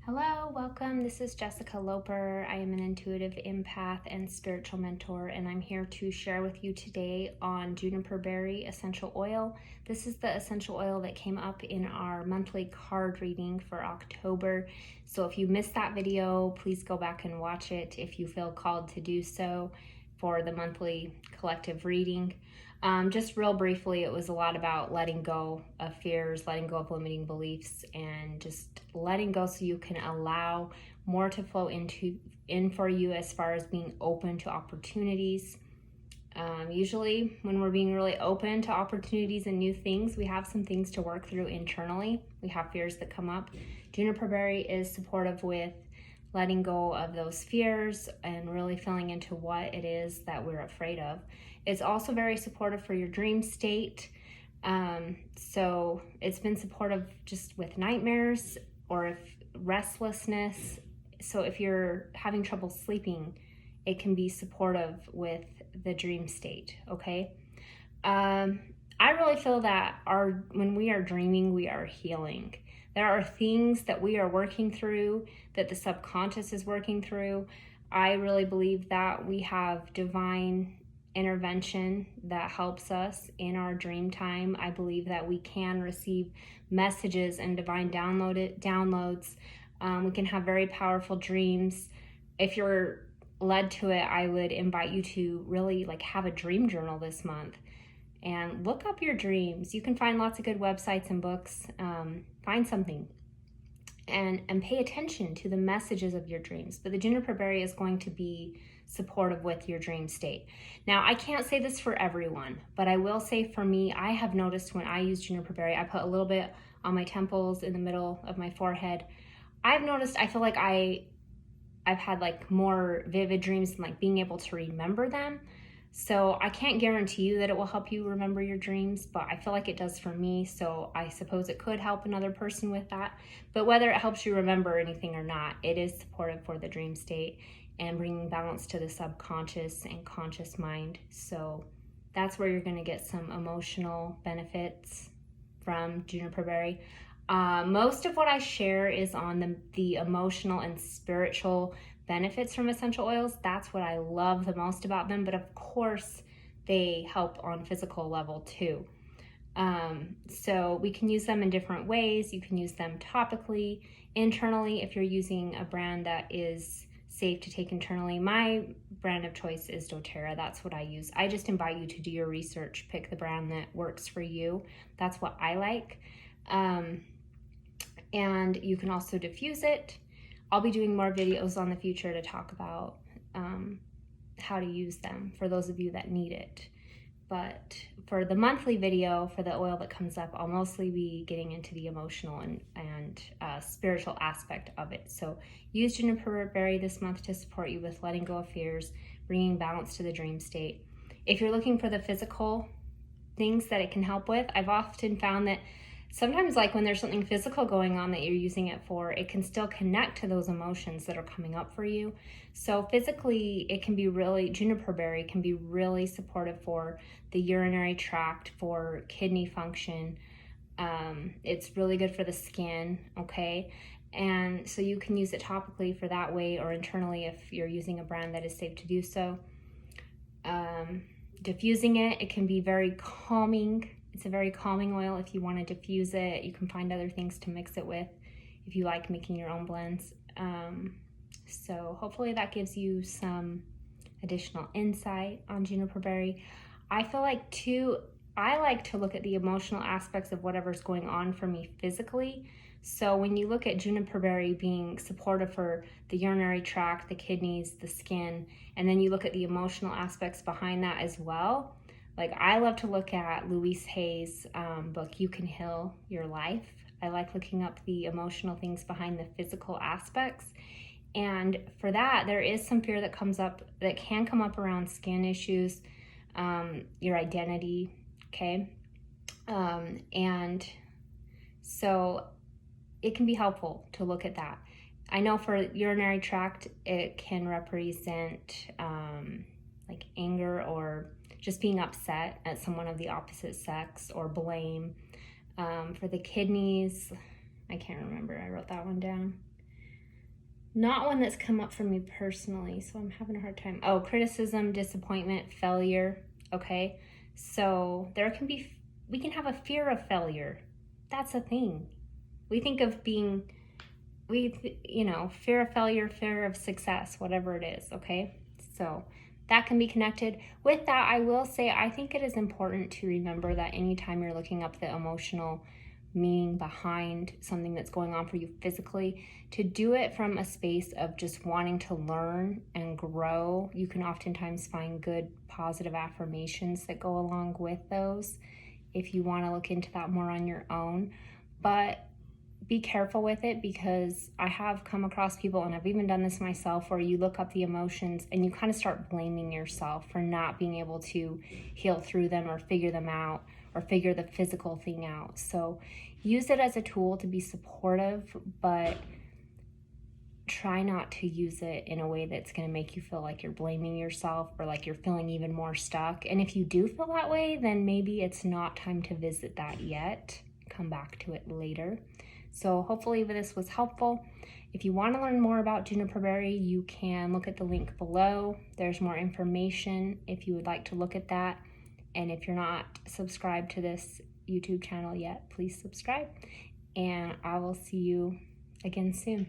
Hello, welcome. This is Jessica Loper. I am an intuitive empath and spiritual mentor, and I'm here to share with you today on Juniper Berry Essential Oil. This is the essential oil that came up in our monthly card reading for October. So if you missed that video, please go back and watch it if you feel called to do so for the monthly collective reading. Just real briefly, it was a lot about letting go of fears, letting go of limiting beliefs, and just letting go so you can allow more to flow in for you as far as being open to opportunities. Usually when we're being really open to opportunities and new things, we have some things to work through internally. We have fears that come up. Juniper Berry is supportive with letting go of those fears and really feeling into what it is that we're afraid of. It's also very supportive for your dream state. So it's been supportive just with nightmares or if restlessness. So if you're having trouble sleeping, it can be supportive with the dream state, okay? I really feel that when we are dreaming, we are healing. There are things that we are working through, that the subconscious is working through. I really believe that we have divine intervention that helps us in our dream time. I believe that we can receive messages and divine downloads. We can have very powerful dreams. If you're led to it, I would invite you to really have a dream journal this month and look up your dreams. You can find lots of good websites and books. Find something and pay attention to the messages of your dreams. But the Juniper Berry is going to be supportive with your dream state. Now, I can't say this for everyone, but I will say for me, I have noticed when I use Juniper Berry, I put a little bit on my temples, in the middle of my forehead. I've noticed, I feel like I've had more vivid dreams and being able to remember them. So I can't guarantee you that it will help you remember your dreams, but I feel like it does for me. So I suppose it could help another person with that. But whether it helps you remember anything or not, it is supportive for the dream state and bringing balance to the subconscious and conscious mind. So that's where you're going to get some emotional benefits from Juniper Berry. Most of what I share is on the emotional and spiritual benefits from essential oils. That's what I love the most about them, but of course they help on physical level too. So we can use them in different ways. You can use them topically, internally, if you're using a brand that is safe to take internally. My brand of choice is doTERRA. That's what I use. I just invite you to do your research, pick the brand that works for you. That's what I like. And you can also diffuse it. I'll be doing more videos on the future to talk about how to use them for those of you that need it. But for the monthly video, for the oil that comes up, I'll mostly be getting into the emotional and spiritual aspect of it. So use Juniper Berry this month to support you with letting go of fears, bringing balance to the dream state. If you're looking for the physical things that it can help with, I've often found that sometimes when there's something physical going on that you're using it for, it can still connect to those emotions that are coming up for you. So physically, it can be Juniper Berry can be really supportive for the urinary tract, for kidney function. It's really good for the skin, okay? And so you can use it topically for that way or internally if you're using a brand that is safe to do so. Diffusing it can be very calming. It's a very calming oil. If you want to diffuse it, you can find other things to mix it with if you like making your own blends. So hopefully that gives you some additional insight on Juniper Berry. I feel like too, I like to look at the emotional aspects of whatever's going on for me physically. So when you look at Juniper Berry being supportive for the urinary tract, the kidneys, the skin, and then you look at the emotional aspects behind that as well. I love to look at Louise Hay's book, You Can Heal Your Life. I like looking up the emotional things behind the physical aspects. And for that, there is some fear that can come up around skin issues, your identity, okay? And so it can be helpful to look at that. I know for urinary tract, it can represent anger or just being upset at someone of the opposite sex or blame. For the kidneys, I can't remember, I wrote that one down. Not one that's come up for me personally, so I'm having a hard time. Oh, criticism, disappointment, failure. Okay, so we can have a fear of failure. That's a thing. We think of being, fear of failure, fear of success, whatever it is, okay? So that can be connected. With that, I will say I think it is important to remember that anytime you're looking up the emotional meaning behind something that's going on for you physically, to do it from a space of just wanting to learn and grow. You can oftentimes find good positive affirmations that go along with those if you want to look into that more on your own. But be careful with it, because I have come across people, and I've even done this myself, where you look up the emotions and you kind of start blaming yourself for not being able to heal through them or figure them out or figure the physical thing out. So use it as a tool to be supportive, but try not to use it in a way that's going to make you feel like you're blaming yourself or like you're feeling even more stuck. And if you do feel that way, then maybe it's not time to visit that yet. Come back to it later. So hopefully this was helpful. If you want to learn more about Juniper Berry, you can look at the link below. There's more information if you would like to look at that. And if you're not subscribed to this YouTube channel yet, please subscribe. And I will see you again soon.